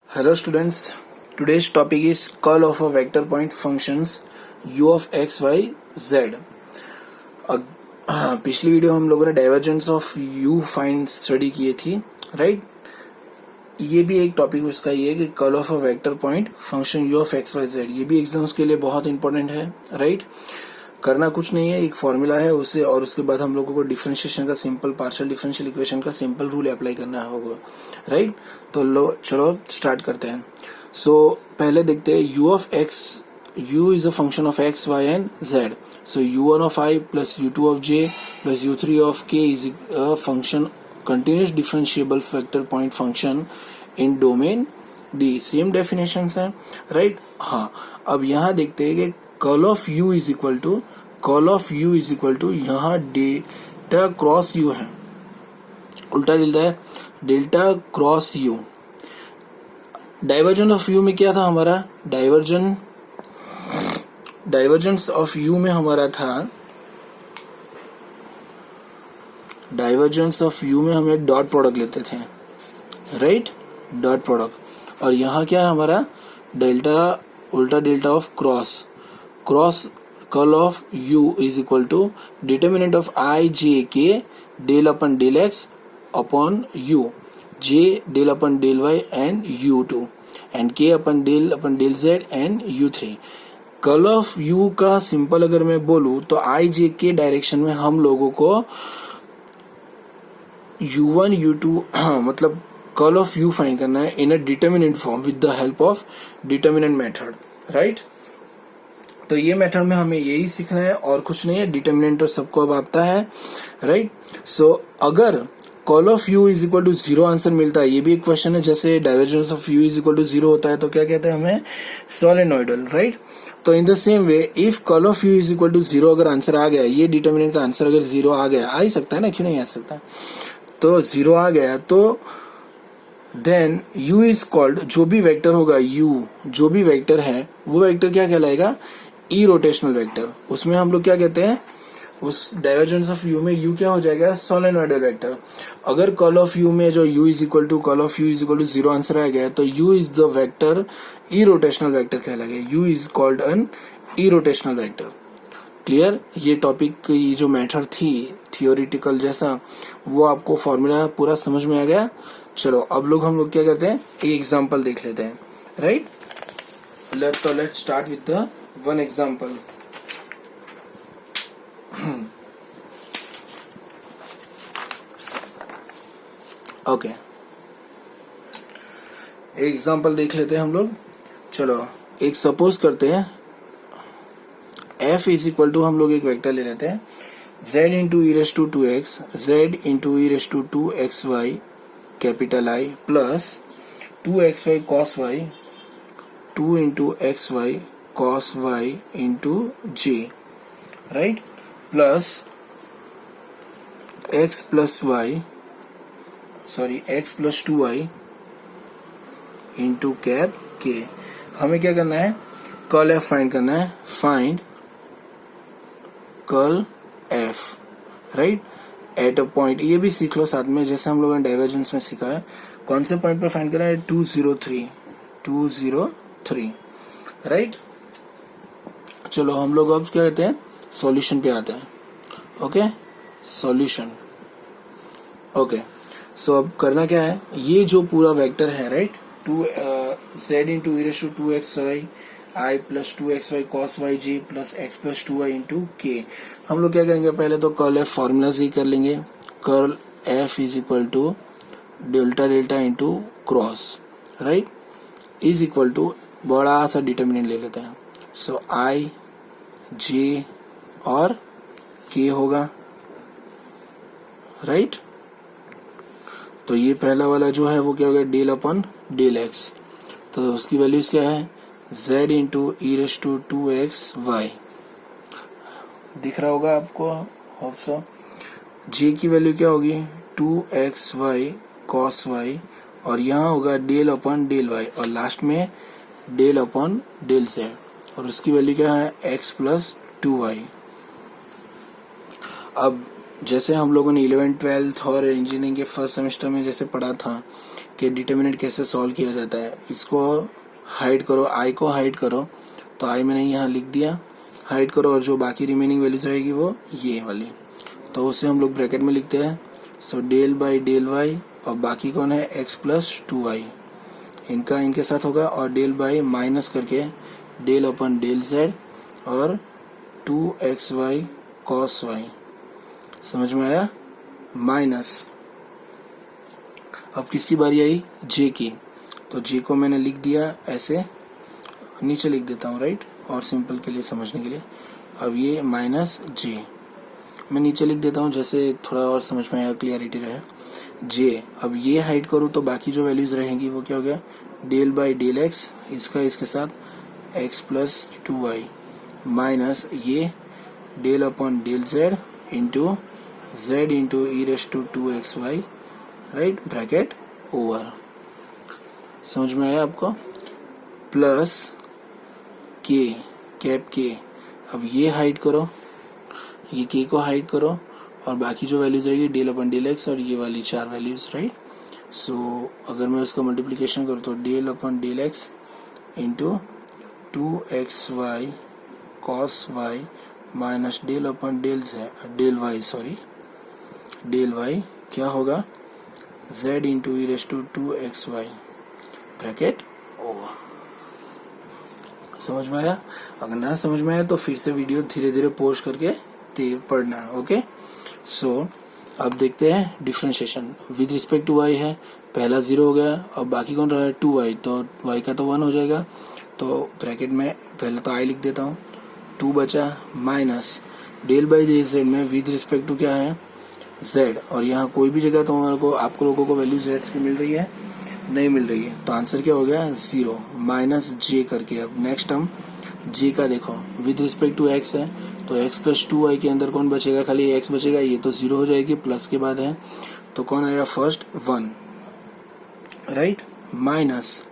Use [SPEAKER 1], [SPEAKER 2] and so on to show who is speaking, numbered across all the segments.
[SPEAKER 1] Hello students, today's topic is curl of a vector point functions u of x, y, z. पिछली video हम लोगों ने divergence of u find study की थी, right? ये भी एक टॉपिक उसका ये है कि curl of a vector point function u of x, y, z. ये भी एग्जाम्स के लिए बहुत इंपॉर्टेंट है, राइट? करना कुछ नहीं है, एक फॉर्मूला है उसे, और उसके बाद हम लोगों को डिफरेंशिएशन का सिंपल पार्शियल डिफरेंशियल इक्वेशन का सिंपल रूल अप्लाई करना होगा, राइट? तो लो चलो स्टार्ट करते हैं. सो पहले देखते हैं u of x. u is a function of x, y and z. So u1 of i plus u2 of j plus u3 of k is a function continuous differentiable vector point function in domain D. Same definitions है, right? हाँ, अब यहाँ देखते हैं कि curl of u is equal to यहाँ delta cross u है, उल्टा डेल्टा है, delta cross u. Divergence of u में क्या था हमारा? डाइवर्जेंस ऑफ u में हमारा था, डाइवर्जेंस ऑफ u में हमें डॉट प्रोडक्ट लेते थे, राइट? Dot product. और यहाँ क्या है हमारा? डेल्टा, उल्टा delta of cross curl of u is equal to determinant of i j k del upon del x upon u, j del upon del y and u2 and k upon del z and u3. Curl of u का simple अगर मैं बोलूं तो i j k direction में हम लोगों को u1 u2 मतलब कर्ल ऑफ u फाइंड करना है in a determinant form with the help of determinant method, right? तो ये मेथड में हमें यही सीखना है और कुछ नहीं है. डिटर्मिनेंट तो सबको अब आता है, राइट? सो अगर curl of u is equal to 0 answer मिलता है, ये भी एक क्वेश्चन है, जैसे divergence of u is equal to 0 होता है तो क्या कहते हैं हमें? Solenoidal, right? तो in the same way if curl of u is equal to 0 अगर आंसर आ गया, ये डिटर्मिनेंट का आंसर अगर 0 आ गया, आ ही सकता है ना, क्यों नहीं आ सकता? तो 0 आ गया तो देन u इज कॉल्ड, जो भी वेक्टर होगा u, जो भी वेक्टर है वो वेक्टर क्या कहलाएगा? Irrotational vector. उसमें हम लोग क्या कहते हैं? उस डाइवर्जेंस ऑफ u में u क्या हो जाएगा? Solenoidal vector. अगर कर्ल ऑफ u में जो u is equal to curl of u is equal to 0 answer आ गया तो u is the vector, irrotational vector कहलाएगा. u is called an irrotational vector. Clear? ये topic की जो मेथड थी थियोरिटिकल जैसा, वो आपको फॉर्मूला पूरा समझ में आ गया. चलो अब हम लोग क्या करते हैं, एक एग्जांपल देख लेते हैं, right? Let's start with the one example. Okay, एक एग्जांपल देख लेते हैं हम लोग. चलो एक सपोज करते हैं f इज इक्वल टू, हम लोग एक वेक्टर ले लेते हैं z into E raise to 2x, z into E raise to 2xy capital I plus 2xy cos y, 2 into xy cos y into j, right? Plus x plus 2y into cap k. हमें क्या करना है? Curl f find करना है. Find curl f, right? At a point, ये भी सीख लो साथ में, जैसे हम लोगों ने डाइवर्जेंस में सीखा है. कौन से पॉइंट पर फाइंड करना है? 203, राइट? चलो हम लोग अब क्या करते हैं? सॉल्यूशन पे आते हैं. Okay, solution. ओके, सो अब करना क्या है? ये जो पूरा वेक्टर है, right? z into E raise to 2xy i plus 2xy cos yj plus x plus 2y into k. हम लोग क्या करेंगे? पहले तो कर्ल एफ फॉर्मूला से ही कर लेंगे. Curl F is equal to delta delta into cross, right? Is equal to बड़ा सा डिटर्मिनेंट ले लेते हैं. सो i j और k होगा, राइट? तो ये पहला वाला जो है वो क्या होगा? Del upon del x. तो उसकी वैल्यूज क्या है? z into E raise to 2xy दिख रहा होगा आपको, होप सो. j की वैल्यू क्या होगी? 2xy cos y, और यहाँ होगा डेल अपन डेल y, और लास्ट में डेल अपन डेल z, और उसकी वैल्यू क्या है? x plus 2y. अब जैसे हम लोगों ने 11th 12th और इंजीनियरिंग के फर्स्ट सेमेस्टर में जैसे पढ़ा था कि डिटर्मिनेंट कैसे सॉल्व किया जाता है। इसको हाइड करो, आई को हाइड करो, तो आई मैंने यहाँ लिख दिया, हाइड करो, और जो बाकी रिमेनिंग वैल्यूज रहेगी वो ये वाली, तो उसे हम लोग ब्रैकेट में लिखते हैं। So del by del y, और बाकी कौन है x प्लस 2y, इनका इनके साथ होगा, और डेल बाई माइनस करके डेल अपन डेल z और 2xy cos y, समझ में आया, माइनस। अब किसकी बारी आई, j की, तो j को मैंने लिख दिया ऐसे, नीचे लिख देता हूँ राइट, और सिंपल के लिए समझने के लिए। अब ये माइनस j मैं नीचे लिख देता हूँ, जैसे थोड़ा और समझ में आया, क्लियरिटी रहे। j अब ये हाइड करूँ तो बाकी जो वैल्यूज रहेंगी वो क्या हो गया, डेल बाई डेल x, इसका इसके साथ x प्लस 2y माइनस ये del upon del z into z into E raise to 2xy, right, bracket over, समझ में आया आपको, प्लस के कैप के। अब ये हाइड करो, ये के को हाइड करो, और बाकी जो वैल्यूज रहेगी डेल अपन डेल एक्स और ये वाली 4 वैल्यूज, राइट। सो अगर मैं उसका मल्टीप्लिकेशन करूँ तो del upon del X into 2xy cos y minus del upon del Y, sorry del Y क्या होगा, z into E raise to 2xy, bracket over. समझ में आया? अगर ना समझ में आया तो फिर से वीडियो धीरे धीरे पॉज करके पढ़ना है, ओके। सो अब देखते हैं differentiation with respect to y है, पहला 0 हो गया, अब बाकी कौन रहा है 2y, तो y का तो 1 हो जाएगा, तो ब्रैकेट में पहले तो i लिख देता हूँ, 2 बचा minus del by del z में विद रिस्पेक्ट टू क्या है z, और यहाँ कोई भी जगह तो हमारे को आपको लोगों को वैल्यू z की मिल रही है, नहीं मिल रही है, तो आंसर क्या हो गया 0 माइनस j करके। अब नेक्स्ट हम j का देखो, विद रिस्पेक्ट टू x है, तो x प्लस 2y के अंदर कौन बचेगा, खाली x बचेगा, ये तो 0 हो जाएगी, प्लस के बाद है तो कौन आएगा फर्स्ट 1, राइट, माइनस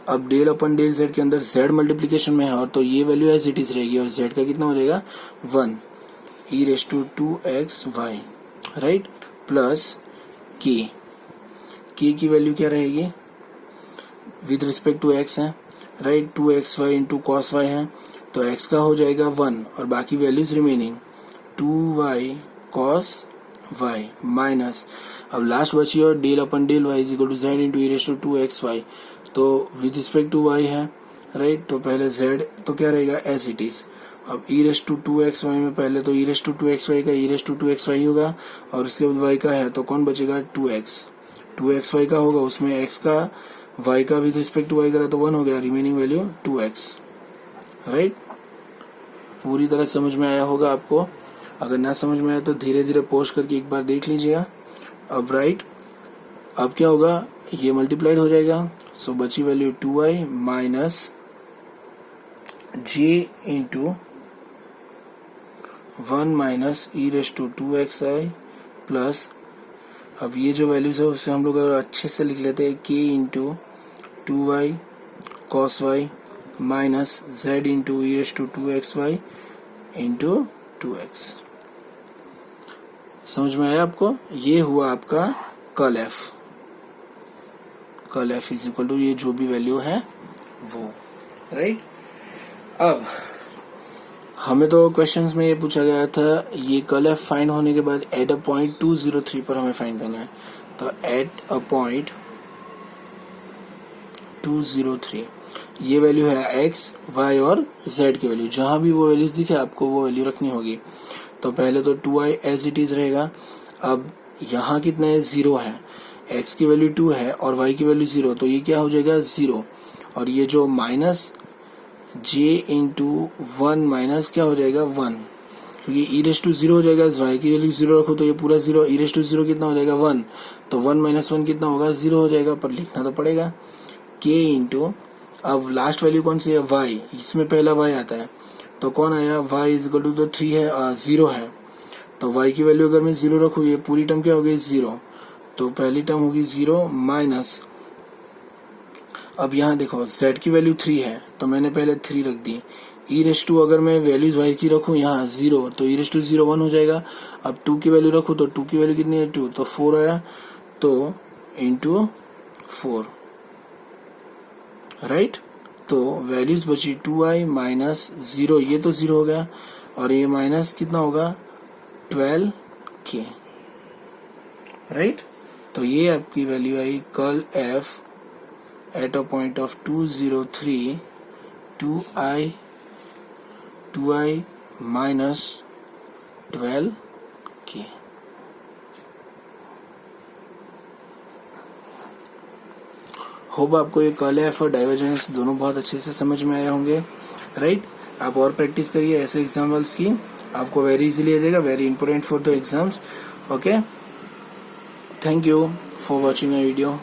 [SPEAKER 1] अब डेल अपन डेल z के अंदर z मल्टीप्लीकेशन में है, और तो ये वैल्यू एज इट इज रहेगी, और z का कितना हो जाएगा 1 E raise to 2xy, right, plus k की वैल्यू क्या रहेगी, विद रिस्पेक्ट टू x है, right, 2xy into cos y है, तो x का हो जाएगा 1, और बाकी values remaining 2y cos y minus, अब लास्ट बची और del upon del y is equal to z into E raise to 2xy, तो विद रिस्पेक्ट टू y है, राइट, तो पहले z तो क्या रहेगा एज इट इज, अब ई रेस टू 2xy में पहले तो ई रेस टू 2xy का ई रेस टू 2xy होगा, और उसके बाद y का है तो कौन बचेगा 2xy का होगा, उसमें x का y का विद रिस्पेक्ट टू y करा तो 1 हो गया, रिमेनिंग वैल्यू 2x, राइट। पूरी तरह समझ में आया होगा आपको, अगर ना समझ में आया तो धीरे धीरे पॉज करके एक बार देख लीजिएगा। अब राइट, अब क्या होगा, ये मल्टीप्लाइड हो जाएगा, सो बची value 2y minus j into 1 minus e raise to 2xi plus, अब ये जो वैल्यूज है उससे हम लोग अगर अच्छे से लिख लेते हैं k into 2y cos y minus z into E raise to 2xy into 2x, समझ में आया आपको, ये हुआ आपका curl f is equal to ये जो भी वैल्यू है वो, राइट। अब हमें तो क्वेश्चंस में ये पूछा गया था, ये कर्ल f फाइंड होने के बाद एट अ पॉइंट 203 पर हमें फाइंड करना है, तो एट अ पॉइंट 203 ये वैल्यू है x, y और z की वैल्यू, जहां भी वो वैल्यूज दिखे आपको वो वैल्यू रखनी होगी। तो पहले तो 2i एज इट इज रहेगा, अब यहाँ कितना है 0 है, x की वैल्यू 2 है और y की वैल्यू 0, तो ये क्या हो जाएगा 0, और ये जो माइनस j इंटू 1 माइनस क्या हो जाएगा 1, क्योंकि ई रेस टू 0 हो जाएगा, y की वैल्यू 0 रखो तो ये पूरा 0, ई रेस टू 0 कितना हो जाएगा 1, तो 1 माइनस 1 कितना होगा 0 हो जाएगा, पर लिखना तो पड़ेगा k इंटू, अब लास्ट वैल्यू कौन सी है y, इसमें पहला y आता है, तो कौन आया y इज इक्वल टू तो 3 है 0 है, तो y की वैल्यू अगर मैं 0 रखूँ ये पूरी टर्म क्या होगी 0, तो पहली टर्म होगी 0 माइनस, अब यहाँ देखो z की वैल्यू 3 है तो मैंने पहले 3 रख दी, ई रेस टू अगर मैं वैल्यूज y की रखूँ यहाँ 0, तो ई रेस टू 0 1 हो जाएगा, अब 2 की वैल्यू रखूँ तो 2 की वैल्यू कितनी है 2, तो 4 आया, तो इंटू 4, राइट। तो वैल्यूज बची 2i माइनस 0, ये तो 0 हो गया, और ये माइनस कितना होगा 12k, राइट। तो ये आपकी value I curl f at a point of 203 2i minus 12k। Hope आपको ये कर्ल एफ और डाइवर्जेंस दोनों बहुत अच्छे से समझ में आए होंगे, राइट। आप और प्रैक्टिस करिए ऐसे एग्जाम्पल्स की, आपको वेरी इजीली आ जाएगा, very important for the exams. Okay, thank you for watching my video.